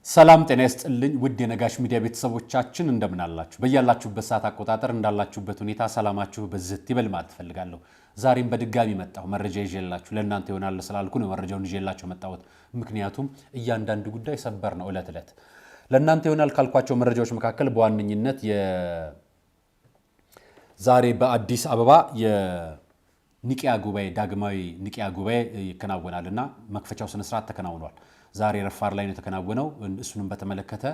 ሰላም ጤና ይስጥልኝ ውድ የነጋሽ ሚዲያ ቤተሰቦቻችን እንደምን አላችሁ? በእያላችሁበት ሰዓት አቆጣጠር እንዳላችሁበት ሁኔታ ሰላማችሁ በዝት ይበል ማለት ፈልጋለሁ። ዛሬም በድጋሚ መጣሁ መረጃ ይዤላችሁ ለእናንተ ይሆናል ስላልኩ ነው መረጃውን ይዤላችሁ መጣሁት። ምክንያቱም እያንዳንዱ ጉዳይ ሰበር ነው ዕለት ዕለት ለእናንተ ይሆናል ካልኳቸው መረጃዎች መካከል በዋነኝነት ዛሬ በአዲስ አበባ የኒቂያ ጉባኤ ዳግማዊ ኒቂያ ጉባኤ ይከናወናልና መክፈቻው ስነ ስርዓት ተከናውኗል። ዛሬ ረፋር ላይ ነው የተከናወነው። እሱንም በተመለከተ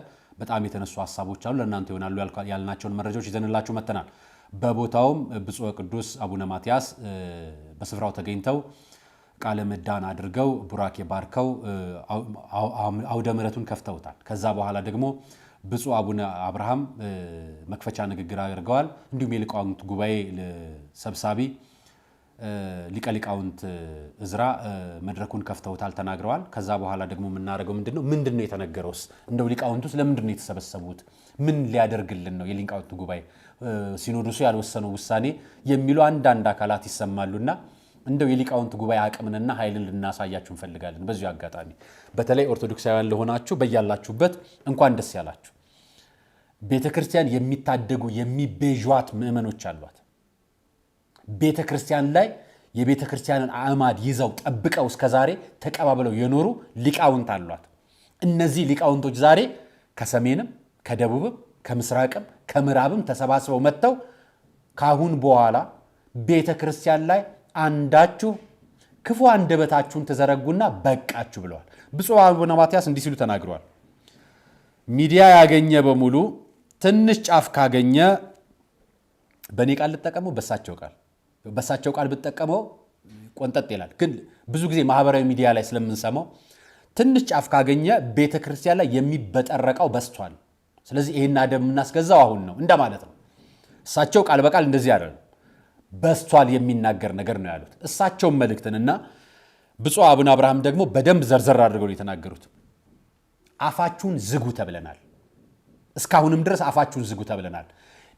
በጣም የተነሱ ሐሳቦች አሉ ለእናንተ ይሆናሉ ያልናቸውን መረጃዎች ይዘንላችሁ መተናል። በቦታውም ብፁዕ ቅዱስ አቡነ ማትያስ በስፍራው ተገኝተው ቃለ ምዕዳን አድርገው ቡራኬ ባርከው አውደ ምሕረቱን ከፍተውታል። ከዛ በኋላ ደግሞ ብፁዕ አቡነ አብርሃም መክፈቻ ንግግር አድርገዋል። እንዲሁም የሊቃውንት ጉባኤ ሰብሳቢ ሊቀ ሊቃውንት እዝራ መድረኩን ከፍተውታል ተናግረዋል። ከዛ በኋላ ደግሞ የምናደርገው ምንድነው የተነገረውስ? እንደው ሊቃውንቱስ ለምንድነው የተሰበሰቡት? ምን ሊያደርግልን ነው የሊቃውንት ጉባኤ? ሲኖዶሱ ያልወሰነው ውሳኔ የሚሉ አንዳንድ አካላት ይሰማሉና እንደው የሊቃውንት ጉባኤ አቅምንና ኃይልን ልናሳያችሁ እንፈልጋለን። በዚሁ አጋጣሚ በተለይ ኦርቶዶክሳውያን ለሆናችሁ በእያላችሁበት እንኳን ደስ ያላችሁ። ቤተክርስቲያን የሚታደጉ የሚቤዣት ምእመኖች አሏት። ቤተክርስቲያን ላይ የቤተክርስቲያንን አዕማድ ይዘው ጠብቀው እስከዛሬ ተቀባብለው የኖሩ ሊቃውንት አሏት። እነዚህ ሊቃውንቶች ዛሬ ከሰሜንም ከደቡብም ከምስራቅም ከምዕራብም ተሰባስበው መጥተው ካሁን በኋላ ቤተክርስቲያን ላይ አንዳችሁ ክፉ አንደበታችሁን ተዘረጉና በቃችሁ ብለዋል። ብፁዕ አቡነ ማትያስ እንዲህ ሲሉ ተናግረዋል። ሚዲያ ያገኘ በሙሉ ትንሽ ጫፍ ካገኘ በእኔ ቃል ልጠቀመው በሳቸው ቃል ብትጠቀመው ቆንጠጥ ይላል። ግን ብዙ ጊዜ ማህበራዊ ሚዲያ ላይ ስለምንሰማው ትንሽ ጫፍ ካገኘ ቤተክርስቲያን ላይ የሚበጠረቀው በስቷል። ስለዚህ ይሄን አደም እናስገዛው አሁን ነው እንደማለት ነው። እሳቸው ቃል በቃል እንደዚህ አይደለም፣ በስቷል የሚናገር ነገር ነው ያሉት። እሳቸውም መልእክትንና ብፁዕ አቡነ አብርሃም ደግሞ በደንብ ዘርዘር አድርገው ነው የተናገሩት። አፋችሁን ዝጉ ተብለናል። እስካሁንም ድረስ አፋችሁን ዝጉ ተብለናል።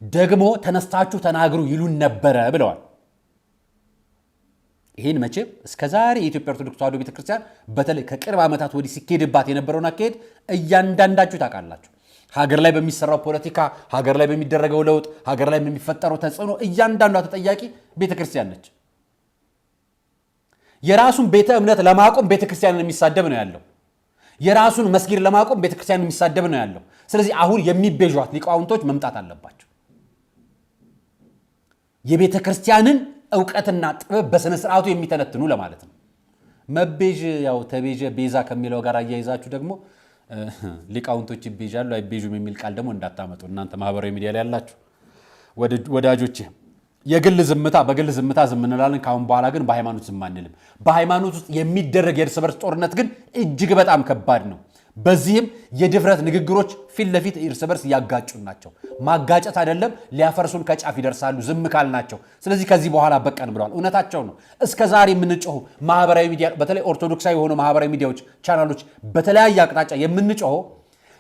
ደግሞ ተነስታችሁ ተናገሩ ይሉን ነበረ ብለዋል። ይሄን መቼም እስከዛሬ የኢትዮጵያ ኦርቶዶክስ ተዋሕዶ ቤተክርስቲያን በተለይ ከቅርብ ዓመታት ወዲህ ሲኬድባት የነበረውን አካሄድ እያንዳንዳችሁ ታውቃላችሁ። ሀገር ላይ በሚሰራው ፖለቲካ፣ ሀገር ላይ በሚደረገው ለውጥ፣ ሀገር ላይ በሚፈጠረው ተጽዕኖ እያንዳንዷ ተጠያቂ ቤተክርስቲያን ነች። የራሱን ቤተ እምነት ለማቆም ቤተክርስቲያንን የሚሳደብ ነው ያለው። የራሱን መስጊድ ለማቆም ቤተክርስቲያንን የሚሳደብ ነው ያለው። ስለዚህ አሁን የሚቤዣት ሊቃውንቶች መምጣት አለባቸው። የቤተክርስቲያንን ዕውቀትና ጥበብ በስነ ስርዓቱ የሚተነትኑ ለማለት ነው። መቤዥ ያው ተቤዥ ቤዛ ከሚለው ጋር አያይዛችሁ ደግሞ ሊቃውንቶች ይቤዣሉ አይቤዡም የሚል ቃል ደግሞ እንዳታመጡ እናንተ ማህበራዊ ሚዲያ ላይ ያላችሁ ወዳጆቼ። የግል ዝምታ በግል ዝምታ ዝም እንላለን። ካሁን በኋላ ግን በሃይማኖት ዝም አንልም። በሃይማኖት ውስጥ የሚደረግ የእርስ በርስ ጦርነት ግን እጅግ በጣም ከባድ ነው። በዚህም የድፍረት ንግግሮች ፊት ለፊት እርስ በርስ እያጋጩ ናቸው። ማጋጨት አይደለም ሊያፈርሱን ከጫፍ ይደርሳሉ ዝም ካልናቸው። ስለዚህ ከዚህ በኋላ በቀን ብለዋል። እውነታቸው ነው። እስከዛሬ የምንጮሁ ማህበራዊ ሚዲያ በተለይ ኦርቶዶክሳዊ የሆኑ ማህበራዊ ሚዲያዎች ቻናሎች በተለያየ አቅጣጫ የምንጮሁ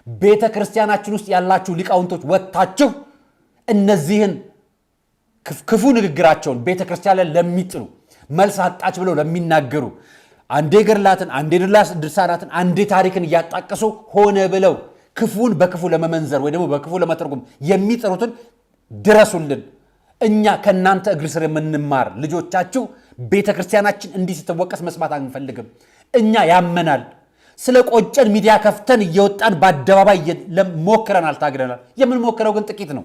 ቤተክርስቲያናችን ውስጥ ያላችሁ ሊቃውንቶች ወጣችሁ እነዚህን ክፉ ንግግራቸውን ቤተክርስቲያን ላይ ለሚጥሉ መልስ አጣች ብለው ለሚናገሩ አንዴ ገድላትን አንዴ ድርሳናትን አንዴ ታሪክን እያጣቀሱ ሆነ ብለው ክፉን በክፉ ለመመንዘር ወይ ደግሞ በክፉ ለመተርጎም የሚጥሩትን ድረሱልን። እኛ ከናንተ እግር ስር የምንማር ልጆቻችሁ ቤተክርስቲያናችን እንዲህ ስትወቀስ መስማት አንፈልግም። እኛ ያመናል። ስለ ቆጨን ሚዲያ ከፍተን እየወጣን በአደባባይ ሞክረናል፣ ታግለናል። የምንሞክረው ግን ጥቂት ነው።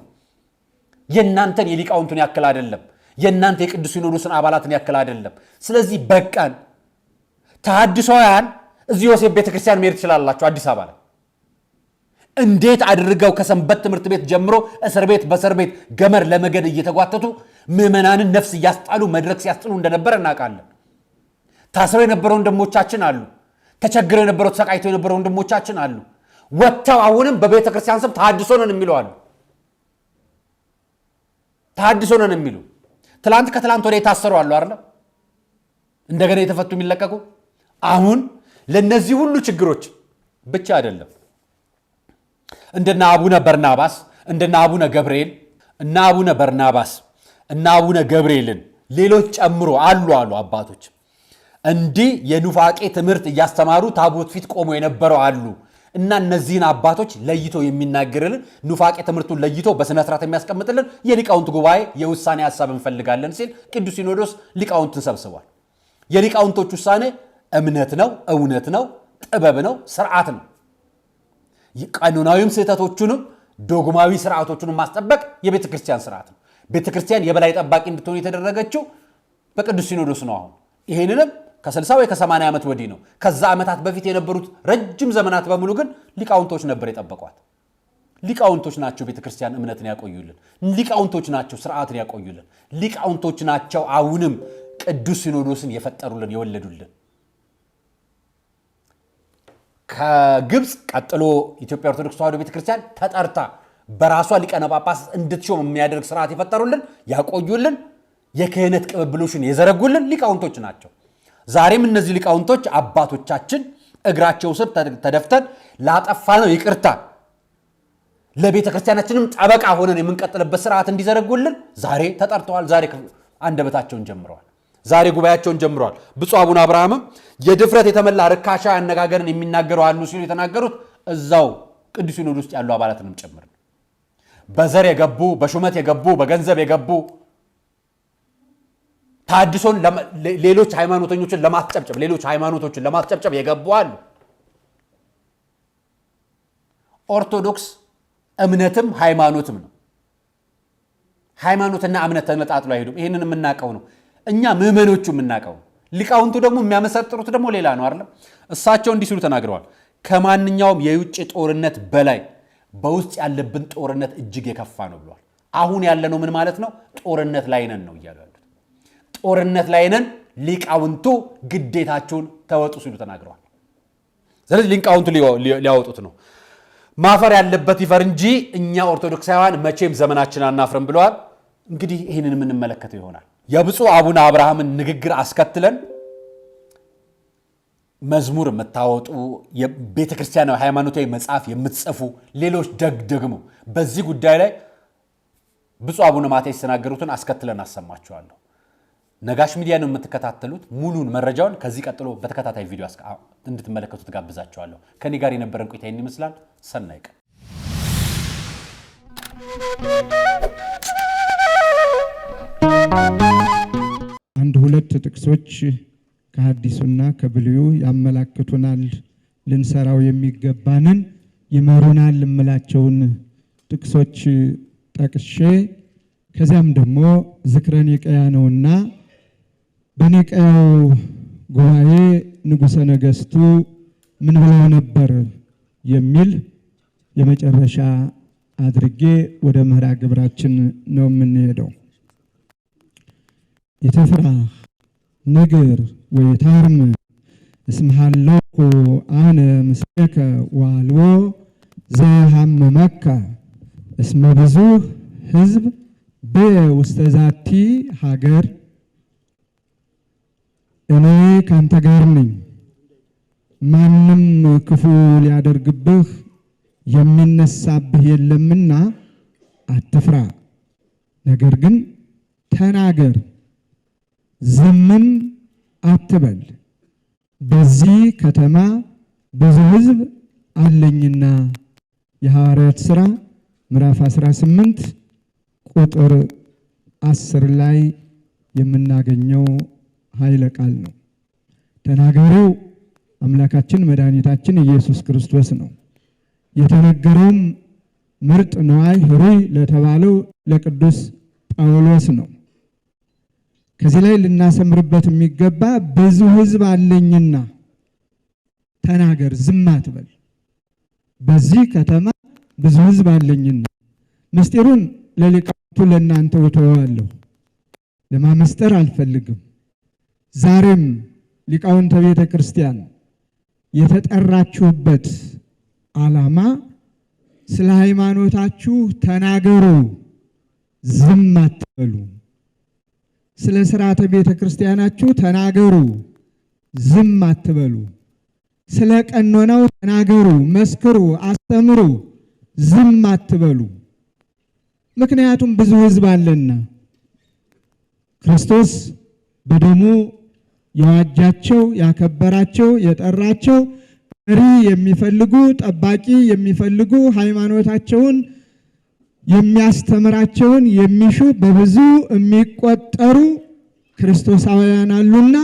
የናንተን የሊቃውንቱን ያክል አይደለም። የናንተ የቅዱስ ሲኖዶስን አባላትን ያክል አይደለም። ስለዚህ በቃን። ተሐድሶያን እዚህ ዮሴፍ ቤተክርስቲያን መሄድ ትችላላችሁ። አዲስ አበባ ላይ እንዴት አድርገው ከሰንበት ትምህርት ቤት ጀምሮ እስር ቤት በእስር ቤት ገመር ለመገድ እየተጓተቱ ምዕመናንን ነፍስ እያስጣሉ መድረክ ሲያስጥሉ እንደነበረ እናውቃለን። ታስረው የነበሩ ወንድሞቻችን አሉ። ተቸግረው የነበሩ ተሰቃይተው የነበሩ ወንድሞቻችን አሉ። ወጥተው አሁንም በቤተክርስቲያን ስም ተሐድሶ ነን የሚሉ አሉ። ተሐድሶ ነን የሚሉ ትላንት ከትላንት ወዲያ የታሰሩ አሉ አይደል? እንደገና የተፈቱ የሚለቀቁ አሁን ለነዚህ ሁሉ ችግሮች ብቻ አይደለም እንደና አቡነ በርናባስ እንደና አቡነ ገብርኤል እና አቡነ በርናባስ እና አቡነ ገብርኤልን ሌሎች ጨምሮ አሉ አባቶች እንዲህ የኑፋቄ ትምህርት እያስተማሩ ታቦት ፊት ቆመው የነበረው አሉ እና እነዚህን አባቶች ለይቶ የሚናገርልን ኑፋቄ ትምህርቱን ለይቶ በስነ ስርዓት የሚያስቀምጥልን የሊቃውንት ጉባኤ የውሳኔ ሐሳብ እንፈልጋለን ሲል ቅዱስ ሲኖዶስ ሊቃውንትን ሰብስቧል። የሊቃውንቶች ውሳኔ እምነት ነው፣ እውነት ነው፣ ጥበብ ነው፣ ስርዓት ነው። ቀኖናዊም ስህተቶቹንም ዶግማዊ ስርዓቶቹንም ማስጠበቅ የቤተ ክርስቲያን ስርዓት ነው። ቤተ ክርስቲያን የበላይ ጠባቂ እንድትሆን የተደረገችው በቅዱስ ሲኖዶስ ነው። አሁን ይሄንንም ከ60 ወይ ከ80 ዓመት ወዲህ ነው። ከዛ ዓመታት በፊት የነበሩት ረጅም ዘመናት በሙሉ ግን ሊቃውንቶች ነበር የጠበቋት። ሊቃውንቶች ናቸው ቤተ ክርስቲያን እምነትን ያቆዩልን። ሊቃውንቶች ናቸው ስርዓትን ያቆዩልን። ሊቃውንቶች ናቸው አሁንም ቅዱስ ሲኖዶስን የፈጠሩልን የወለዱልን። ከግብፅ ቀጥሎ ኢትዮጵያ ኦርቶዶክስ ተዋሕዶ ቤተ ክርስቲያን ተጠርታ በራሷ ሊቃነ ጳጳስ እንድትሾም የሚያደርግ ስርዓት የፈጠሩልን ያቆዩልን፣ የክህነት ቅብብሎሽን የዘረጉልን ሊቃውንቶች ናቸው። ዛሬም እነዚህ ሊቃውንቶች አባቶቻችን እግራቸው ስር ተደፍተን ላጠፋነው ይቅርታ ለቤተ ክርስቲያናችንም ጠበቃ ሆነን የምንቀጥልበት ስርዓት እንዲዘረጉልን ዛሬ ተጠርተዋል። ዛሬ አንደበታቸውን ጀምረዋል። ዛሬ ጉባኤያቸውን ጀምረዋል። ብፁዕ አቡነ አብርሃምም የድፍረት የተመላ ርካሻ አነጋገርን የሚናገሩ አሉ ሲሉ የተናገሩት እዛው ቅዱስ ሲኖዶስ ውስጥ ያሉ አባላትንም ጭምር ነው። በዘር የገቡ በሹመት የገቡ በገንዘብ የገቡ ታድሶን ሌሎች ሃይማኖተኞችን ለማስጨብጨብ ሌሎች ሃይማኖቶችን ለማስጨብጨብ የገቡ አሉ። ኦርቶዶክስ እምነትም ሃይማኖትም ነው። ሃይማኖትና እምነት ተነጣጥሎ አይሄዱም። ይህንን የምናውቀው ነው እኛ ምዕመኖቹ የምናውቀው። ሊቃውንቱ ደግሞ የሚያመሰጥሩት ደግሞ ሌላ ነው አይደል? እሳቸው እንዲህ ሲሉ ተናግረዋል። ከማንኛውም የውጭ ጦርነት በላይ በውስጥ ያለብን ጦርነት እጅግ የከፋ ነው ብለዋል። አሁን ያለነው ምን ማለት ነው? ጦርነት ላይ ነን ነው እያሉ ያሉት። ጦርነት ላይ ነን፣ ሊቃውንቱ ግዴታቸውን ተወጡ ሲሉ ተናግረዋል። ስለዚህ ሊቃውንቱ ሊያወጡት ነው። ማፈር ያለበት ይፈር እንጂ እኛ ኦርቶዶክሳውያን መቼም ዘመናችን አናፍርም ብለዋል። እንግዲህ ይህንን የምንመለከተው ይሆናል። የብፁዕ አቡነ አብርሃምን ንግግር አስከትለን መዝሙር የምታወጡ የቤተ ክርስቲያናዊ ሃይማኖታዊ መጽሐፍ የምትጽፉ ሌሎች ደግሞ በዚህ ጉዳይ ላይ ብፁዕ አቡነ ማትያስ የተናገሩትን አስከትለን አሰማችኋለሁ። ነጋሽ ሚዲያ ነው የምትከታተሉት። ሙሉን መረጃውን ከዚህ ቀጥሎ በተከታታይ ቪዲዮ እንድትመለከቱ ትጋብዛችኋለሁ። ከኔ ጋር የነበረን ቆይታ ይህን ይመስላል። ሰናይ ቀን። አንድ ሁለት ጥቅሶች ከሐዲሱና ከብሉዩ ያመላክቱናል፣ ልንሰራው የሚገባንን ይመሩናል እምላቸውን ጥቅሶች ጠቅሼ ከዚያም ደግሞ ዝክረ ኒቅያ ነውና በኒቅያው ጉባኤ ንጉሠ ነገሥቱ ምን ብለው ነበር የሚል የመጨረሻ አድርጌ ወደ መርሐ ግብራችን ነው የምንሄደው። የተፍራህ ንግር ወይታርም እስመ ሀለኩ አነ ምስሌከ ወአልቦ ዘሐመመከ እስመ ብዙኅ ሕዝብ በውስተ ዛቲ ሀገር። እኔ ካንተ ጋር ነኝ፣ ማንም ክፉ ሊያደርግብህ የሚነሳብህ የለምና አትፍራ፣ ነገር ግን ተናገር፣ ዝምም አትበል። በዚህ ከተማ ብዙ ሕዝብ አለኝና። የሐዋርያት ሥራ ምዕራፍ 18 ቁጥር 10 ላይ የምናገኘው ኃይለ ቃል ነው። ተናጋሪው አምላካችን መድኃኒታችን ኢየሱስ ክርስቶስ ነው። የተነገረውም ምርጥ ነዋይ ኅሩይ ለተባለው ለቅዱስ ጳውሎስ ነው። ከዚህ ላይ ልናሰምርበት የሚገባ ብዙ ሕዝብ አለኝና ተናገር፣ ዝም አትበል። በዚህ ከተማ ብዙ ሕዝብ አለኝና። ምስጢሩን ለሊቃውንቱ ለእናንተ እተወዋለሁ፣ ለማመስጠር አልፈልግም። ዛሬም ሊቃውንተ ቤተ ክርስቲያን የተጠራችሁበት ዓላማ ስለ ሃይማኖታችሁ ተናገሩ፣ ዝም አትበሉ። ስለ ሥርዓተ ቤተ ክርስቲያናችሁ ተናገሩ፣ ዝም አትበሉ። ስለ ቀኖናው ተናገሩ፣ መስክሩ፣ አስተምሩ፣ ዝም አትበሉ። ምክንያቱም ብዙ ሕዝብ አለና ክርስቶስ በደሙ የዋጃቸው ያከበራቸው የጠራቸው መሪ የሚፈልጉ ጠባቂ የሚፈልጉ ሃይማኖታቸውን የሚያስተምራቸውን የሚሹ በብዙ የሚቆጠሩ ክርስቶሳውያን አሉና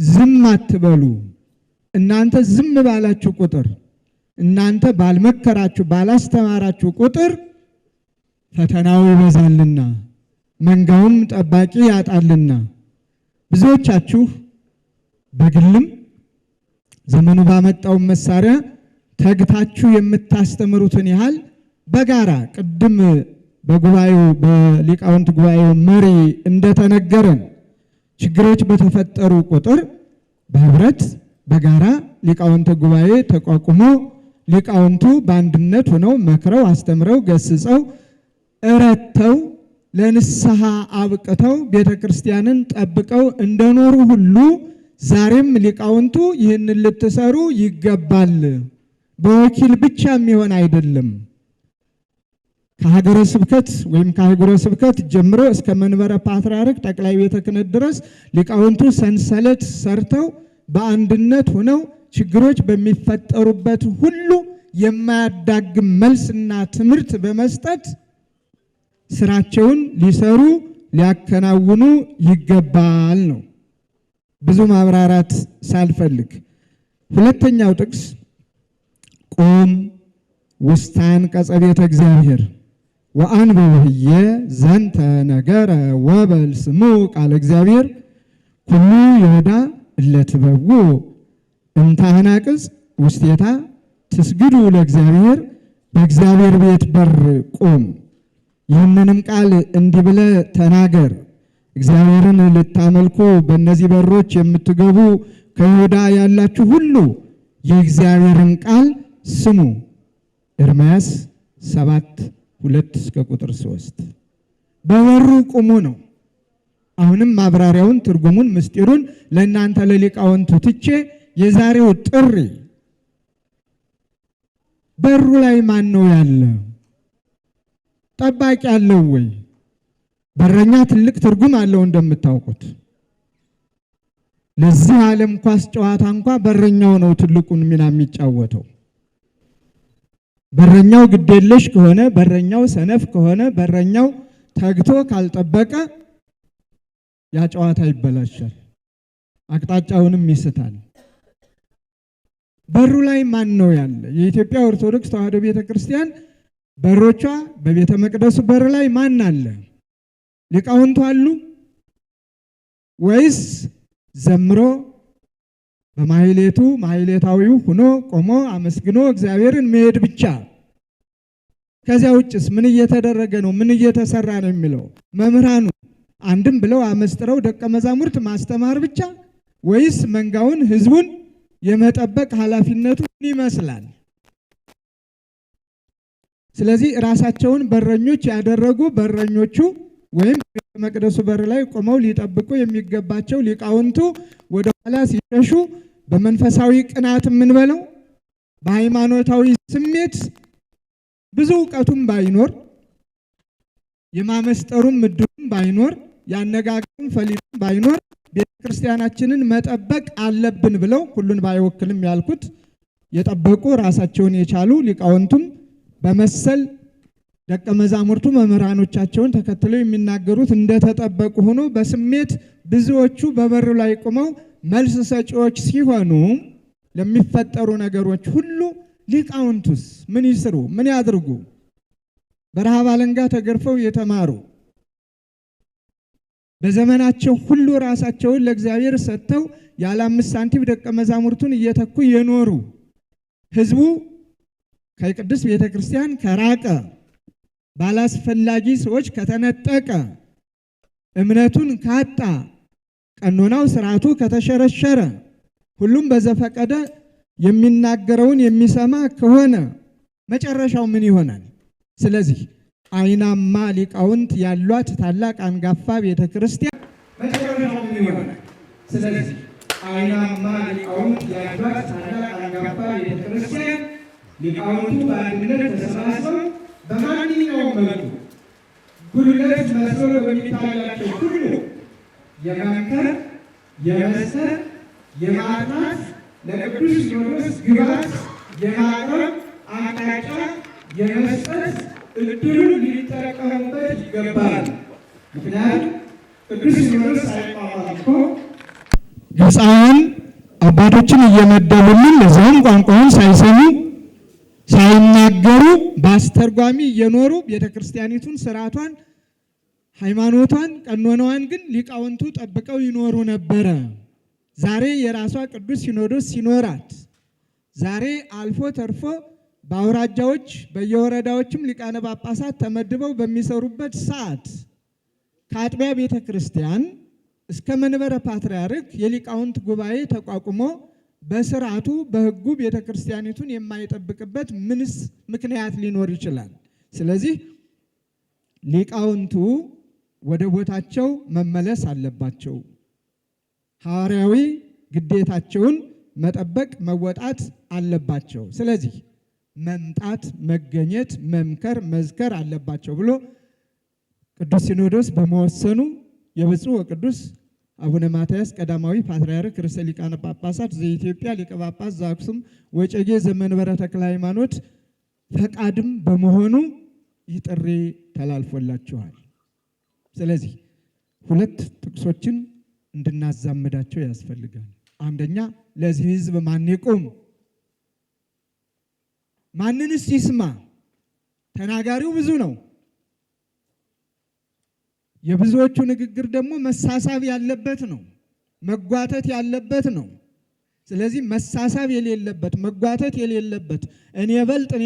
ዝም አትበሉ። እናንተ ዝም ባላችሁ ቁጥር እናንተ ባልመከራችሁ ባላስተማራችሁ ቁጥር ፈተናው ይበዛልና መንጋውም ጠባቂ ያጣልና ብዙዎቻችሁ በግልም ዘመኑ ባመጣው መሳሪያ ተግታችሁ የምታስተምሩትን ያህል በጋራ ቅድም በጉባኤው በሊቃውንት ጉባኤው መሪ እንደተነገረን ችግሮች በተፈጠሩ ቁጥር በህብረት በጋራ ሊቃውንት ጉባኤ ተቋቁሞ ሊቃውንቱ በአንድነት ሆነው መክረው አስተምረው ገስጸው እረተው ለንስሐ አብቅተው ቤተክርስቲያንን ጠብቀው እንደኖሩ ሁሉ ዛሬም ሊቃውንቱ ይህንን ልትሰሩ ይገባል። በወኪል ብቻ የሚሆን አይደለም። ከሀገረ ስብከት ወይም ከአህጉረ ስብከት ጀምሮ እስከ መንበረ ፓትርያርክ ጠቅላይ ቤተ ክህነት ድረስ ሊቃውንቱ ሰንሰለት ሰርተው በአንድነት ሆነው ችግሮች በሚፈጠሩበት ሁሉ የማያዳግም መልስና ትምህርት በመስጠት ስራቸውን ሊሰሩ ሊያከናውኑ ይገባል ነው። ብዙ ማብራራት ሳልፈልግ ሁለተኛው ጥቅስ ቁም ውስተ አንቀጸ ቤተ እግዚአብሔር ወአንብብየ ዘንተ ነገረ ወበል ስሙ ቃለ እግዚአብሔር ኩሉ ይሁዳ እለትበው እምታህናቅጽ ውስቴታ ትስግዱ ለእግዚአብሔር በእግዚአብሔር ቤት በር ቁም። ይህንንም ቃል እንዲህ ብለህ ተናገር፣ እግዚአብሔርን ልታመልኩ በእነዚህ በሮች የምትገቡ ከይሁዳ ያላችሁ ሁሉ የእግዚአብሔርን ቃል ስሙ። ኤርምያስ 7:2-3 በበሩ ቁሙ ነው። አሁንም ማብራሪያውን ትርጉሙን ምስጢሩን ለእናንተ ለሊቃውንቱ ትቼ የዛሬው ጥሪ በሩ ላይ ማን ነው ያለ? ጠባቂ አለው ወይ? በረኛ ትልቅ ትርጉም አለው እንደምታውቁት። ለዚህ ዓለም ኳስ ጨዋታ እንኳ በረኛው ነው ትልቁን ሚና የሚጫወተው። በረኛው ግዴለሽ ከሆነ፣ በረኛው ሰነፍ ከሆነ፣ በረኛው ተግቶ ካልጠበቀ ያ ጨዋታ ይበላሻል፣ አቅጣጫውንም ይስታል። በሩ ላይ ማን ነው ያለ? የኢትዮጵያ ኦርቶዶክስ ተዋሕዶ ቤተክርስቲያን በሮቿ በቤተ መቅደሱ በር ላይ ማን አለ? ሊቃውንቱ አሉ ወይስ ዘምሮ በማህሌቱ ማህሌታዊው ሆኖ ቆሞ አመስግኖ እግዚአብሔርን መሄድ ብቻ? ከዚያ ውጭስ ምን እየተደረገ ነው? ምን እየተሰራ ነው የሚለው መምህራኑ አንድም ብለው አመስጥረው ደቀ መዛሙርት ማስተማር ብቻ ወይስ መንጋውን ህዝቡን የመጠበቅ ኃላፊነቱ ምን ይመስላል? ስለዚህ ራሳቸውን በረኞች ያደረጉ በረኞቹ ወይም በመቅደሱ በር ላይ ቆመው ሊጠብቁ የሚገባቸው ሊቃውንቱ ወደ ኋላ ሲሸሹ በመንፈሳዊ ቅናት የምንበለው በሃይማኖታዊ ስሜት ብዙ ዕውቀቱም ባይኖር የማመስጠሩም እድሉም ባይኖር ያነጋገሩም ፈሊጡም ባይኖር ቤተክርስቲያናችንን መጠበቅ አለብን ብለው ሁሉን ባይወክልም ያልኩት የጠበቁ ራሳቸውን የቻሉ ሊቃውንቱም በመሰል ደቀ መዛሙርቱ መምህራኖቻቸውን ተከትለው የሚናገሩት እንደተጠበቁ ሆኖ በስሜት ብዙዎቹ በበሩ ላይ ቆመው መልስ ሰጪዎች ሲሆኑ ለሚፈጠሩ ነገሮች ሁሉ ሊቃውንቱስ ምን ይስሩ? ምን ያድርጉ? በረሃብ አለንጋ ተገርፈው የተማሩ በዘመናቸው ሁሉ ራሳቸውን ለእግዚአብሔር ሰጥተው ያለ 5 ሳንቲም ደቀ መዛሙርቱን እየተኩ የኖሩ ህዝቡ ከቅድስት ቤተክርስቲያን ከራቀ ባላስፈላጊ ሰዎች ከተነጠቀ እምነቱን ካጣ ቀኖናው ስርዓቱ ከተሸረሸረ ሁሉም በዘፈቀደ የሚናገረውን የሚሰማ ከሆነ መጨረሻው ምን ይሆናል? ስለዚህ አይናማ ሊቃውንት ያሏት ታላቅ አንጋፋ ቤተክርስቲያን መጨረሻው ምን ይሆናል? ስለዚህ አይናማ ሊቃውንት ያሏት ታላቅ አንጋፋ ቤተክርስቲያን ሊቃውንቱ በአንድነት ተሰባስበው በማንኛውም መልኩ ጉድለት መስሎ በሚታያቸው ሁሉ የመምከር የመስጠት የማጥናት ለቅዱስ ሲኖዶስ ግብዓት የማቅረብ አቅጣጫ የመስጠት እድሉን ሊጠቀሙበት ይገባል። ምክንያቱም ቅዱስ ሲኖዶስ ሳይቋቋም እኮ ግብፃውያን አባቶችን እየመደቡልን ለዚያም ቋንቋውን ሳይሰሙ ሳይናገሩ በአስተርጓሚ እየኖሩ ቤተክርስቲያኒቱን ስርዓቷን፣ ሃይማኖቷን፣ ቀኖናዋን ግን ሊቃውንቱ ጠብቀው ይኖሩ ነበረ። ዛሬ የራሷ ቅዱስ ሲኖዶስ ሲኖራት ዛሬ አልፎ ተርፎ በአውራጃዎች በየወረዳዎችም ሊቃነ ጳጳሳት ተመድበው በሚሰሩበት ሰዓት ከአጥቢያ ቤተ ክርስቲያን እስከ መንበረ ፓትርያርክ የሊቃውንት ጉባኤ ተቋቁሞ በስርዓቱ በሕጉ ቤተ ክርስቲያኒቱን የማይጠብቅበት ምንስ ምክንያት ሊኖር ይችላል? ስለዚህ ሊቃውንቱ ወደ ቦታቸው መመለስ አለባቸው። ሐዋርያዊ ግዴታቸውን መጠበቅ መወጣት አለባቸው። ስለዚህ መምጣት፣ መገኘት፣ መምከር፣ መዝከር አለባቸው ብሎ ቅዱስ ሲኖዶስ በመወሰኑ የብፁዕ ወቅዱስ አቡነ ማትያስ ቀዳማዊ ፓትርያርክ ርዕሰ ሊቃነ ጳጳሳት ዘኢትዮጵያ ሊቀ ጳጳስ ዘአክሱም ወዕጨጌ ዘመንበረ ተክለ ሃይማኖት ፈቃድም በመሆኑ ይህ ጥሪ ተላልፎላችኋል። ስለዚህ ሁለት ጥቅሶችን እንድናዛምዳቸው ያስፈልጋል። አንደኛ ለዚህ ሕዝብ ማን ይቁም? ማንንስ ይስማ? ተናጋሪው ብዙ ነው። የብዙዎቹ ንግግር ደግሞ መሳሳብ ያለበት ነው፣ መጓተት ያለበት ነው። ስለዚህ መሳሳብ የሌለበት መጓተት የሌለበት እኔ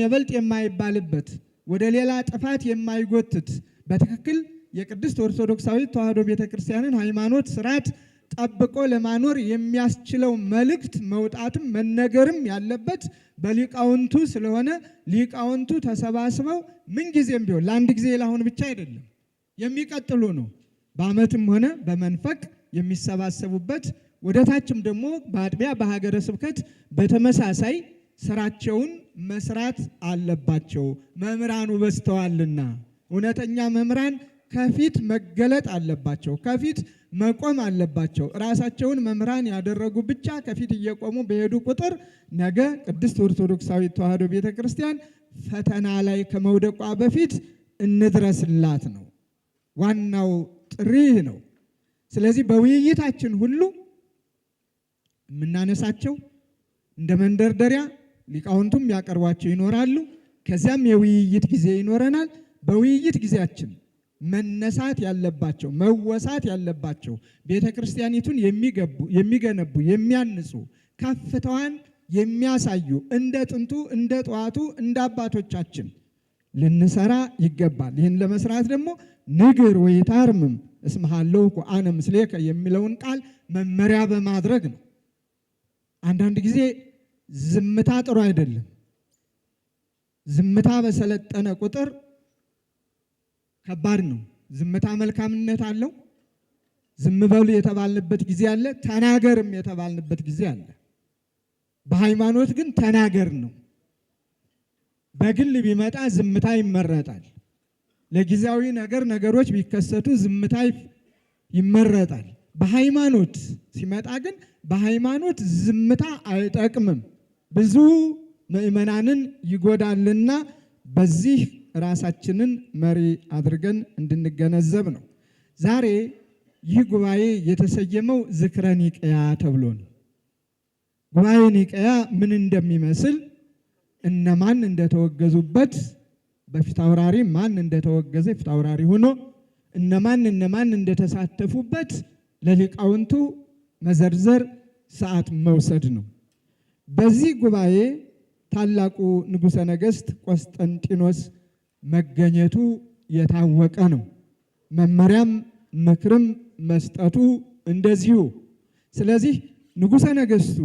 በልጥ የማይባልበት ወደ ሌላ ጥፋት የማይጎትት በትክክል የቅድስት ኦርቶዶክሳዊት ተዋሕዶ ቤተክርስቲያንን ሃይማኖት ስርዓት ጠብቆ ለማኖር የሚያስችለው መልእክት መውጣትም መነገርም ያለበት በሊቃውንቱ ስለሆነ ሊቃውንቱ ተሰባስበው ምንጊዜም ቢሆን ለአንድ ጊዜ ለአሁን ብቻ አይደለም የሚቀጥሉ ነው። በዓመትም ሆነ በመንፈቅ የሚሰባሰቡበት ወደ ታችም ደግሞ በአጥቢያ በሀገረ ስብከት በተመሳሳይ ስራቸውን መስራት አለባቸው። መምህራኑ በዝተዋልና እውነተኛ መምህራን ከፊት መገለጥ አለባቸው፣ ከፊት መቆም አለባቸው። ራሳቸውን መምህራን ያደረጉ ብቻ ከፊት እየቆሙ በሄዱ ቁጥር ነገ ቅድስት ኦርቶዶክሳዊት ተዋሕዶ ቤተክርስቲያን ፈተና ላይ ከመውደቋ በፊት እንድረስላት ነው። ዋናው ጥሪ ነው። ስለዚህ በውይይታችን ሁሉ የምናነሳቸው እንደ መንደርደሪያ ሊቃውንቱም ያቀርቧቸው ይኖራሉ። ከዚያም የውይይት ጊዜ ይኖረናል። በውይይት ጊዜያችን መነሳት ያለባቸው መወሳት ያለባቸው ቤተ ክርስቲያኒቱን የሚገነቡ የሚያንጹ ከፍታዋን የሚያሳዩ እንደ ጥንቱ እንደ ጠዋቱ እንደ አባቶቻችን ልንሰራ ይገባል። ይህን ለመስራት ደግሞ ንግር ወይታርምም እስመ ሀለውኩ አነ ምስሌከ የሚለውን ቃል መመሪያ በማድረግ ነው። አንዳንድ ጊዜ ዝምታ ጥሩ አይደለም። ዝምታ በሰለጠነ ቁጥር ከባድ ነው። ዝምታ መልካምነት አለው። ዝም በሉ የተባልንበት ጊዜ አለ፣ ተናገርም የተባልንበት ጊዜ አለ። በሃይማኖት ግን ተናገር ነው። በግል ቢመጣ ዝምታ ይመረጣል። ለጊዜያዊ ነገሮች ቢከሰቱ ዝምታ ይመረጣል። በሃይማኖት ሲመጣ ግን በሃይማኖት ዝምታ አይጠቅምም፣ ብዙ ምእመናንን ይጎዳልና በዚህ ራሳችንን መሪ አድርገን እንድንገነዘብ ነው። ዛሬ ይህ ጉባኤ የተሰየመው ዝክረ ኒቅያ ተብሎ ነው። ጉባኤ ኒቅያ ምን እንደሚመስል እነማን እንደተወገዙበት በፊት አውራሪ ማን እንደተወገዘ ፊት አውራሪ ሆኖ እነማን እንደተሳተፉበት ለሊቃውንቱ መዘርዘር ሰዓት መውሰድ ነው። በዚህ ጉባኤ ታላቁ ንጉሠ ነገሥት ቆስጠንጢኖስ መገኘቱ የታወቀ ነው። መመሪያም ምክርም መስጠቱ እንደዚሁ። ስለዚህ ንጉሠ ነገሥቱ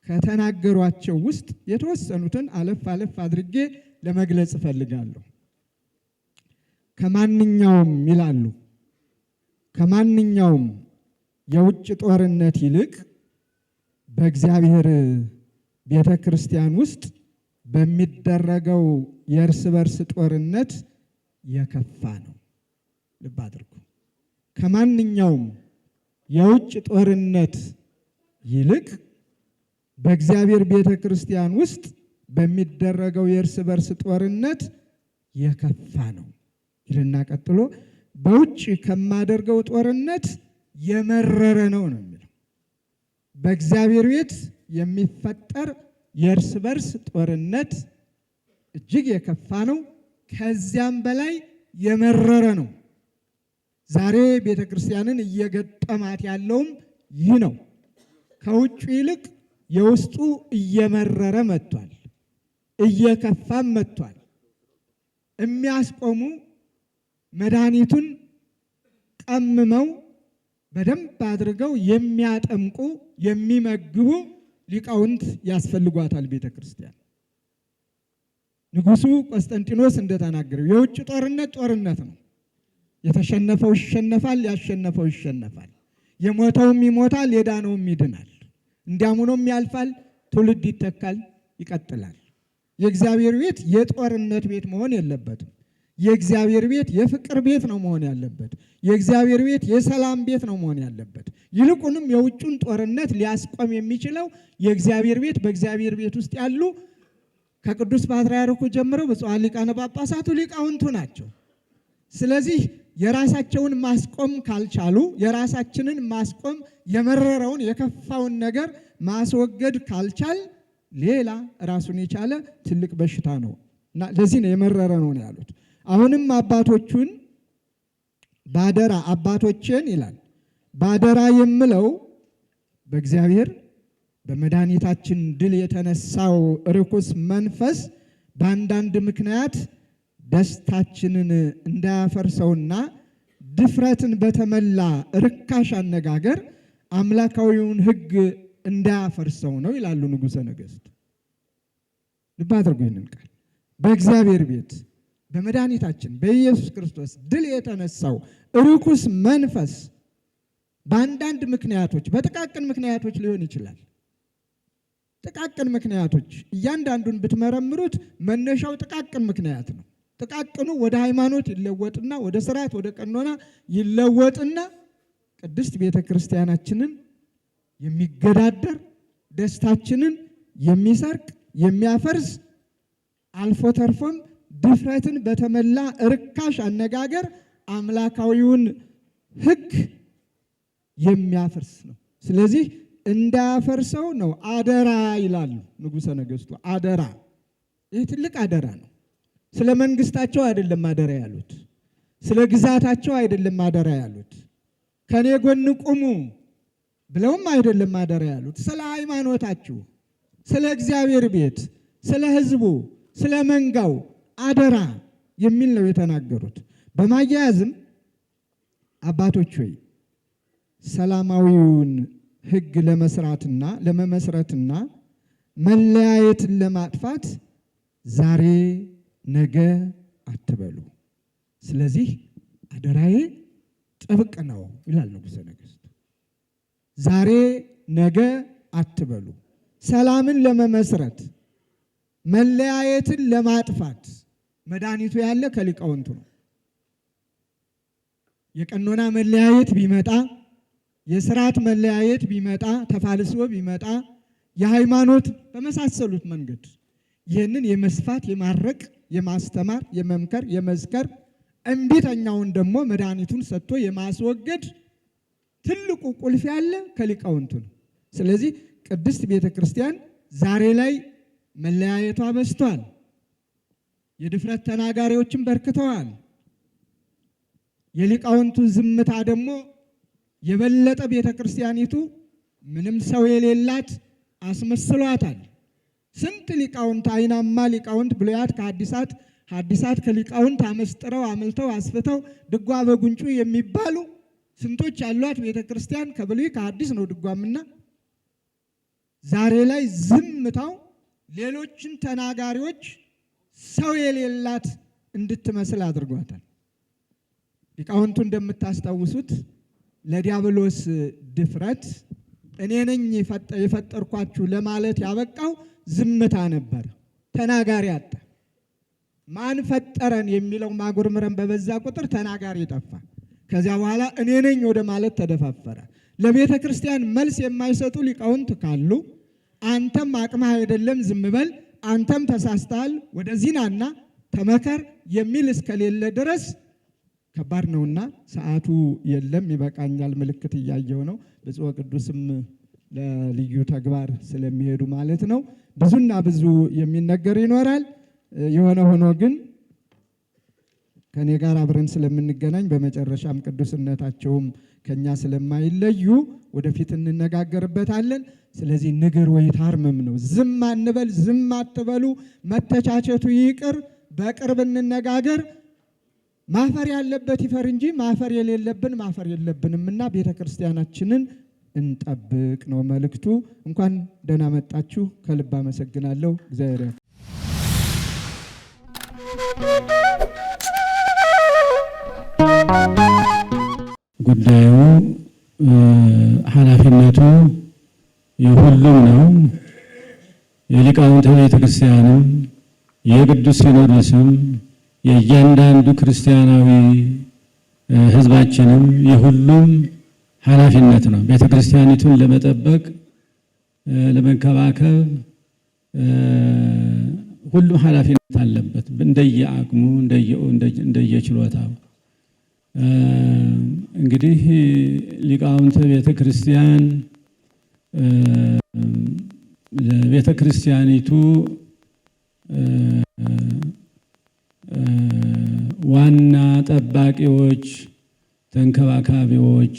ከተናገሯቸው ውስጥ የተወሰኑትን አለፍ አድርጌ ለመግለጽ እፈልጋለሁ። ከማንኛውም ይላሉ ከማንኛውም የውጭ ጦርነት ይልቅ በእግዚአብሔር ቤተ ክርስቲያን ውስጥ በሚደረገው የእርስ በርስ ጦርነት የከፋ ነው። ልብ አድርጉ። ከማንኛውም የውጭ ጦርነት ይልቅ በእግዚአብሔር ቤተ ክርስቲያን ውስጥ በሚደረገው የእርስ በርስ ጦርነት የከፋ ነው ይልና ቀጥሎ በውጭ ከማደርገው ጦርነት የመረረ ነው የሚለው። በእግዚአብሔር ቤት የሚፈጠር የእርስ በርስ ጦርነት እጅግ የከፋ ነው፣ ከዚያም በላይ የመረረ ነው። ዛሬ ቤተ ክርስቲያንን እየገጠማት ያለውም ይህ ነው። ከውጭ ይልቅ የውስጡ እየመረረ መጥቷል፣ እየከፋም መጥቷል። የሚያስቆሙ መድኃኒቱን ቀምመው በደንብ አድርገው የሚያጠምቁ የሚመግቡ ሊቃውንት ያስፈልጓታል ቤተ ክርስቲያን። ንጉሡ ቆስጠንጢኖስ እንደተናገረው የውጭ ጦርነት ጦርነት ነው። የተሸነፈው ይሸነፋል፣ ያሸነፈው ይሸነፋል። የሞተውም ይሞታል፣ የዳነውም ይድናል። እንዲያም ሆኖም ያልፋል፣ ትውልድ ይተካል፣ ይቀጥላል። የእግዚአብሔር ቤት የጦርነት ቤት መሆን የለበትም። የእግዚአብሔር ቤት የፍቅር ቤት ነው መሆን ያለበት። የእግዚአብሔር ቤት የሰላም ቤት ነው መሆን ያለበት። ይልቁንም የውጩን ጦርነት ሊያስቆም የሚችለው የእግዚአብሔር ቤት በእግዚአብሔር ቤት ውስጥ ያሉ ከቅዱስ ፓትርያርኩ ጀምረው ብፁዓን ሊቃነ ጳጳሳቱ ሊቃውንቱ ናቸው። ስለዚህ የራሳቸውን ማስቆም ካልቻሉ፣ የራሳችንን ማስቆም የመረረውን የከፋውን ነገር ማስወገድ ካልቻል ሌላ ራሱን የቻለ ትልቅ በሽታ ነው እና ለዚህ ነው የመረረ ነው ያሉት። አሁንም አባቶቹን ባደራ አባቶችን ይላል። ባደራ የምለው በእግዚአብሔር በመድኃኒታችን ድል የተነሳው ርኩስ መንፈስ በአንዳንድ ምክንያት ደስታችንን እንዳያፈርሰውና ድፍረትን በተመላ ርካሽ አነጋገር አምላካዊውን ሕግ እንዳያፈርሰው ነው ይላሉ ንጉሠ ነገሥት። ልብ አድርጉ ይህንን ቃል። በእግዚአብሔር ቤት በመድኃኒታችን በኢየሱስ ክርስቶስ ድል የተነሳው ርኩስ መንፈስ በአንዳንድ ምክንያቶች፣ በጥቃቅን ምክንያቶች ሊሆን ይችላል። ጥቃቅን ምክንያቶች እያንዳንዱን ብትመረምሩት መነሻው ጥቃቅን ምክንያት ነው። ጥቃቅኑ ወደ ሃይማኖት ይለወጥና ወደ ስርዓት ወደ ቀኖና ይለወጥና ቅድስት ቤተ ክርስቲያናችንን የሚገዳደር ደስታችንን የሚሰርቅ የሚያፈርስ አልፎ ተርፎም ድፍረትን በተመላ ርካሽ አነጋገር አምላካዊውን ሕግ የሚያፈርስ ነው። ስለዚህ እንዳያፈርሰው ነው አደራ ይላሉ ንጉሠ ነገሥቱ። አደራ፣ ይህ ትልቅ አደራ ነው። ስለ መንግስታቸው አይደለም አደራ ያሉት፣ ስለ ግዛታቸው አይደለም አደራ ያሉት፣ ከኔ ጎን ቁሙ ብለውም አይደለም አደራ ያሉት። ስለ ሃይማኖታችሁ፣ ስለ እግዚአብሔር ቤት፣ ስለ ሕዝቡ፣ ስለ መንጋው አደራ የሚል ነው የተናገሩት። በማያያዝም አባቶች ሆይ ሰላማዊውን ሕግ ለመስራትና ለመመስረትና መለያየትን ለማጥፋት ዛሬ ነገ አትበሉ። ስለዚህ አደራዬ ጥብቅ ነው ይላል ንጉሠ ነገሥት። ዛሬ ነገ አትበሉ። ሰላምን ለመመስረት መለያየትን ለማጥፋት መድኃኒቱ ያለ ከሊቃውንቱ ነው። የቀኖና መለያየት ቢመጣ፣ የስርዓት መለያየት ቢመጣ፣ ተፋልሶ ቢመጣ፣ የሃይማኖት በመሳሰሉት መንገድ ይህንን የመስፋት የማረቅ የማስተማር የመምከር የመዝከር እምቢተኛውን ደግሞ መድኃኒቱን ሰጥቶ የማስወገድ ትልቁ ቁልፍ ያለ ከሊቃውንቱ ነው። ስለዚህ ቅድስት ቤተ ክርስቲያን ዛሬ ላይ መለያየቷ በዝቷል። የድፍረት ተናጋሪዎችን በርክተዋል። የሊቃውንቱ ዝምታ ደግሞ የበለጠ ቤተ ክርስቲያኒቱ ምንም ሰው የሌላት አስመስሏታል። ስንት ሊቃውንት አይናማ ሊቃውንት ብሉያት ከሐዲሳት ሐዲሳት ከሊቃውንት አመስጥረው አምልተው አስፍተው ድጓ በጉንጩ የሚባሉ ስንቶች ያሏት ቤተ ክርስቲያን ከብሉይ ከሐዲስ ነው ድጓምና። ዛሬ ላይ ዝምታው ሌሎችን ተናጋሪዎች ሰው የሌላት እንድትመስል አድርጓታል። ሊቃውንቱ እንደምታስታውሱት ለዲያብሎስ ድፍረት እኔ ነኝ የፈጠርኳችሁ ለማለት ያበቃው ዝምታ ነበር። ተናጋሪ አጣ። ማን ፈጠረን የሚለው ማጉርምረን በበዛ ቁጥር ተናጋሪ ጠፋ። ከዚያ በኋላ እኔ ነኝ ወደ ማለት ተደፋፈረ። ለቤተ ክርስቲያን መልስ የማይሰጡ ሊቃውንት ካሉ አንተም አቅምህ አይደለም ዝም በል፣ አንተም ተሳስተሃል ወደዚህ ናና ተመከር የሚል እስከሌለ ድረስ ከባድ ነውና ሰዓቱ የለም ይበቃኛል። ምልክት እያየው ነው። ብፁዕ ቅዱስም ለልዩ ተግባር ስለሚሄዱ ማለት ነው። ብዙና ብዙ የሚነገር ይኖራል። የሆነ ሆኖ ግን ከኔ ጋር አብረን ስለምንገናኝ በመጨረሻም ቅዱስነታቸውም ከኛ ስለማይለዩ ወደፊት እንነጋገርበታለን። ስለዚህ ንግር ወይ ታርምም ነው። ዝም አንበል፣ ዝም አትበሉ። መተቻቸቱ ይቅር፣ በቅርብ እንነጋገር። ማፈር ያለበት ይፈር እንጂ ማፈር የሌለብን ማፈር የለብንምና ቤተ ክርስቲያናችንን እንጠብቅ ነው መልእክቱ። እንኳን ደህና መጣችሁ። ከልብ አመሰግናለሁ። እግዚአብሔር ጉዳዩ ኃላፊነቱ የሁሉም ነው። የሊቃውንተ ቤተ ክርስቲያንም የቅዱስ ሲኖዶስም የእያንዳንዱ ክርስቲያናዊ ሕዝባችንም የሁሉም ኃላፊነት ነው። ቤተ ክርስቲያኒቱን ለመጠበቅ ለመንከባከብ ሁሉም ኃላፊነት አለበት፣ እንደየአቅሙ እንደየችሎታው። እንግዲህ ሊቃውንተ ቤተ ክርስቲያን ቤተ ክርስቲያኒቱ ዋና ጠባቂዎች፣ ተንከባካቢዎች፣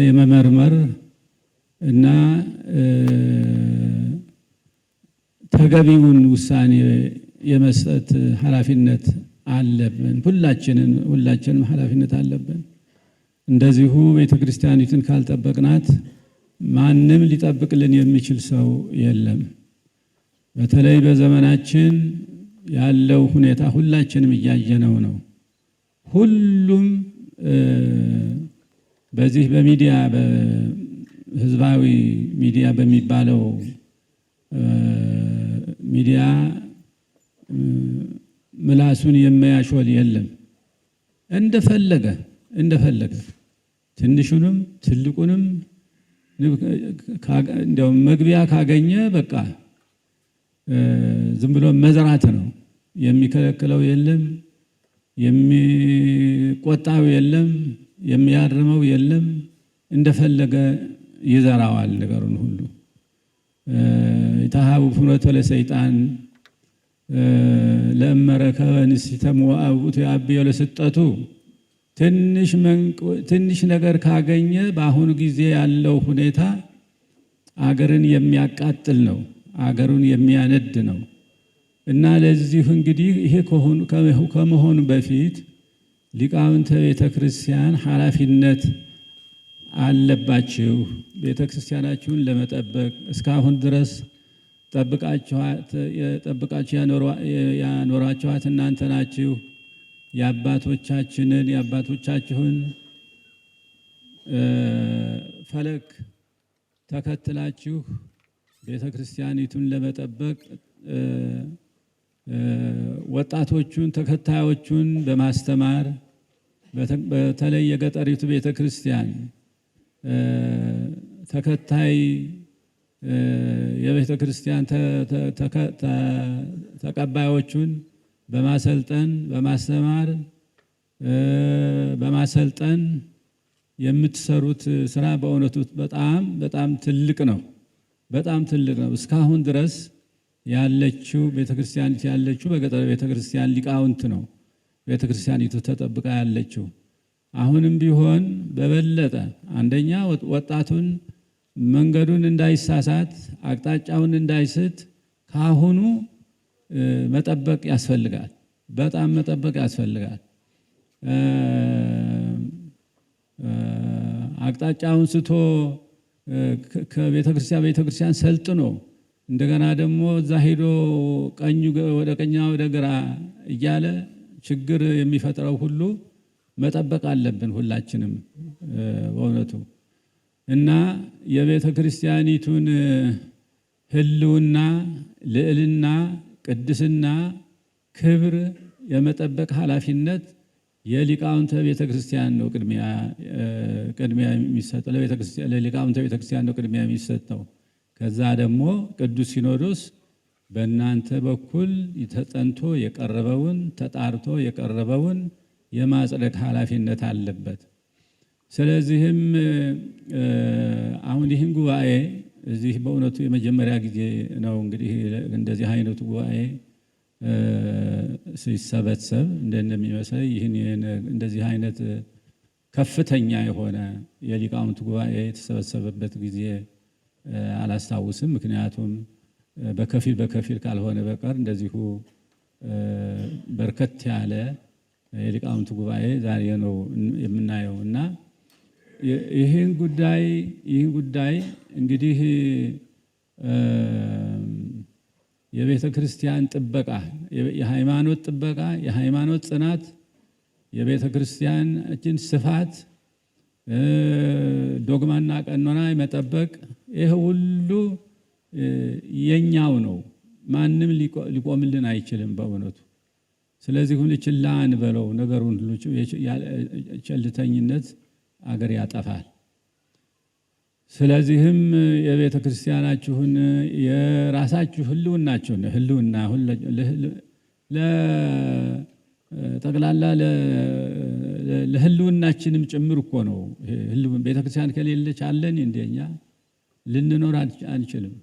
የመመርመር እና ተገቢውን ውሳኔ የመስጠት ኃላፊነት አለብን። ሁላችንም ኃላፊነት አለብን። እንደዚሁ ቤተ ክርስቲያኒቱን ካልጠበቅናት ማንም ሊጠብቅልን የሚችል ሰው የለም። በተለይ በዘመናችን ያለው ሁኔታ ሁላችንም እያየነው ነው። ሁሉም በዚህ በሚዲያ በህዝባዊ ሚዲያ በሚባለው ሚዲያ ምላሱን የማያሾል የለም። እንደፈለገ ትንሹንም ትልቁንም እንደውም መግቢያ ካገኘ በቃ ዝም ብሎ መዝራት ነው። የሚከለክለው የለም፣ የሚቆጣው የለም፣ የሚያርመው የለም። እንደፈለገ ይዘራዋል ነገሩን ሁሉ። የተሃቡ ፍኖተ ለሰይጣን ለእመረከበ ንስሐተ ሞዓውቱ ያብዮ ለስጠቱ። ትንሽ ነገር ካገኘ በአሁኑ ጊዜ ያለው ሁኔታ አገርን የሚያቃጥል ነው፣ አገሩን የሚያነድ ነው። እና ለዚህ እንግዲህ ይሄ ከመሆኑ በፊት ሊቃውንተ ቤተ ክርስቲያን ኃላፊነት አለባችሁ። ቤተ ክርስቲያናችሁን ለመጠበቅ እስካሁን ድረስ ጠብቃችሁ ያኖራችኋት እናንተ ናችሁ። የአባቶቻችሁን ፈለግ ተከትላችሁ ቤተ ክርስቲያኒቱን ለመጠበቅ ወጣቶቹን ተከታዮቹን በማስተማር በተለይ የገጠሪቱ ቤተ ክርስቲያን ተከታይ የቤተ ክርስቲያን ተቀባዮቹን በማሰልጠን በማስተማር በማሰልጠን የምትሰሩት ስራ በእውነቱ በጣም ትልቅ ነው። በጣም ትልቅ ነው። እስካሁን ድረስ ያለችው ቤተክርስቲያኒቱ ያለችው በገጠር ቤተክርስቲያን ሊቃውንት ነው ቤተክርስቲያኒቱ ተጠብቃ ያለችው። አሁንም ቢሆን በበለጠ አንደኛ ወጣቱን መንገዱን እንዳይሳሳት አቅጣጫውን እንዳይስት ካሁኑ መጠበቅ ያስፈልጋል። በጣም መጠበቅ ያስፈልጋል። አቅጣጫውን ስቶ ከቤተክርስቲያን ሰልጥኖ እንደገና ደግሞ እዛ ሄዶ ወደ ቀኛ ወደ ግራ እያለ ችግር የሚፈጥረው ሁሉ መጠበቅ አለብን ሁላችንም በእውነቱ። እና የቤተ ክርስቲያኒቱን ሕልውና፣ ልዕልና፣ ቅድስና፣ ክብር የመጠበቅ ኃላፊነት የሊቃውንተ ቤተክርስቲያን ነው ቅድሚያ የሚሰጠው ለሊቃውንተ ቤተክርስቲያን ነው ቅድሚያ የሚሰጠው። ከዛ ደግሞ ቅዱስ ሲኖዶስ በእናንተ በኩል ተጠንቶ የቀረበውን ተጣርቶ የቀረበውን የማጽደቅ ኃላፊነት አለበት። ስለዚህም አሁን ይህን ጉባኤ እዚህ በእውነቱ የመጀመሪያ ጊዜ ነው እንግዲህ እንደዚህ አይነቱ ጉባኤ ሲሰበሰብ እንደሚመስለኝ ይህን እንደዚህ አይነት ከፍተኛ የሆነ የሊቃውንት ጉባኤ የተሰበሰበበት ጊዜ አላስታውስም። ምክንያቱም በከፊል ካልሆነ በቀር እንደዚሁ በርከት ያለ የሊቃውንት ጉባኤ ዛሬ ነው የምናየው እና ይህን ጉዳይ እንግዲህ የቤተ ክርስቲያን ጥበቃ፣ የሃይማኖት ጥበቃ፣ የሃይማኖት ጽናት፣ የቤተ ክርስቲያናችን ስፋት፣ ዶግማና ቀኖና መጠበቅ ይህ ሁሉ የኛው ነው። ማንም ሊቆምልን አይችልም በእውነቱ። ስለዚህ ሁሉ ችላ አንበለው። ነገሩን ሁሉ ቸልተኝነት አገር ያጠፋል። ስለዚህም የቤተ ክርስቲያናችሁን የራሳችሁ ህልውናችሁን ጠቅላላ ለህልውናችንም ጭምር እኮ ነው። ቤተ ክርስቲያን ከሌለች አለን እንደኛ ልንኖር አንችልም።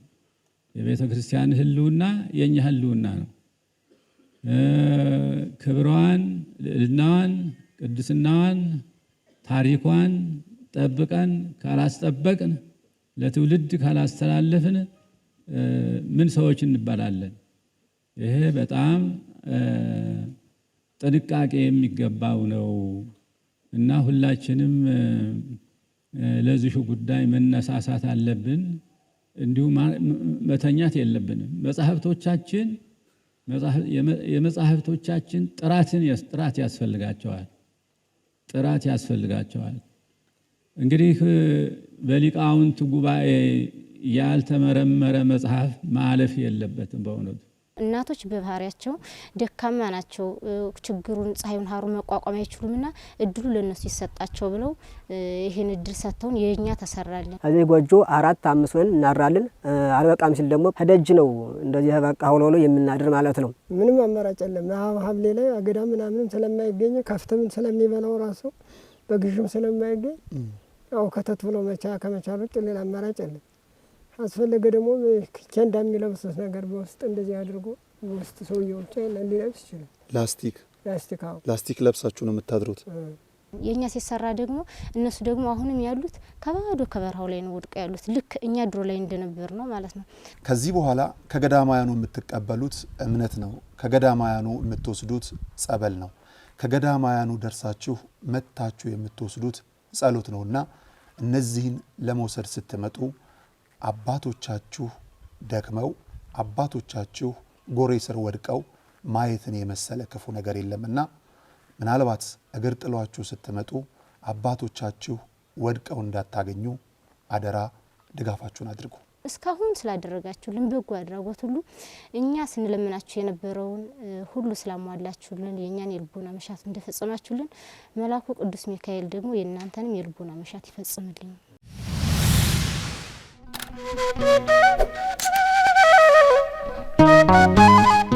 የቤተ ክርስቲያን ህልውና የኛ ህልውና ነው። ክብሯን፣ ልዕልናዋን፣ ቅድስናዋን፣ ታሪኳን ጠብቀን ካላስጠበቅን ለትውልድ ካላስተላለፍን ምን ሰዎች እንባላለን? ይሄ በጣም ጥንቃቄ የሚገባው ነው እና ሁላችንም ለዚሁ ጉዳይ መነሳሳት አለብን። እንዲሁም መተኛት የለብንም። የመጻሕፍቶቻችን ጥራት ያስፈልጋቸዋል። እንግዲህ በሊቃውንት ጉባኤ ያልተመረመረ መጽሐፍ ማለፍ የለበትም። በእውነቱ እናቶች በባህሪያቸው ደካማ ናቸው። ችግሩን ፀሐዩን ሀሩን መቋቋም አይችሉምና እድሉ ለነሱ ይሰጣቸው ብለው ይሄን እድል ሰጥተውን የኛ ተሰራልን። እዚህ ጎጆ 4-5 ሆነን እናራለን። አልበቃም ሲል ደግሞ ከደጅ ነው እንደዚህ በቃ ሆኖ የምናድር ማለት ነው። ምንም አማራጭ የለም። ሐምሌ ላይ አገዳ ምናምን ስለማይገኝ ከፍተም ስለሚበላው ራሱ በግዥም ስለማይገኝ ያው ከተት ብሎ ከመቻል ውጭ ሌላ አማራጭ የለም። አስፈለገ ደግሞ ኬንዳ የሚለብሱት ነገር በውስጥ እንደዚህ አድርጎ በውስጥ ሰውየው ብቻ ሊለብስ ይችላል። ላስቲክ ለብሳችሁ ነው የምታድሩት? የኛ ሲሰራ ደግሞ እነሱ ደግሞ አሁንም ያሉት ከባዶ ከበረሃው ላይ ነው ወድቀው ያሉት። ልክ እኛ ድሮ ላይ እንደነበር ነው ማለት ነው። ከዚህ በኋላ ከገዳማያኑ የምትቀበሉት እምነት ነው። ከገዳማያኑ የምትወስዱት ጸበል ነው። ከገዳማያኑ ደርሳችሁ መታችሁ የምትወስዱት ጸሎት ነውና እነዚህን ለመውሰድ ስትመጡ አባቶቻችሁ ደክመው አባቶቻችሁ ጎሬ ስር ወድቀው ማየትን የመሰለ ክፉ ነገር የለምና ምናልባት እግር ጥሏችሁ ስትመጡ አባቶቻችሁ ወድቀው እንዳታገኙ አደራ ድጋፋችሁን አድርጉ። እስካሁን ስላደረጋችሁልን በጎ አድራጎት ሁሉ እኛ ስንለምናችሁ የነበረውን ሁሉ ስላሟላችሁልን የኛን የልቦና መሻት እንደፈጸማችሁልን መልአኩ ቅዱስ ሚካኤል ደግሞ የእናንተንም የልቦና መሻት ይፈጽምልኝ። Thank you.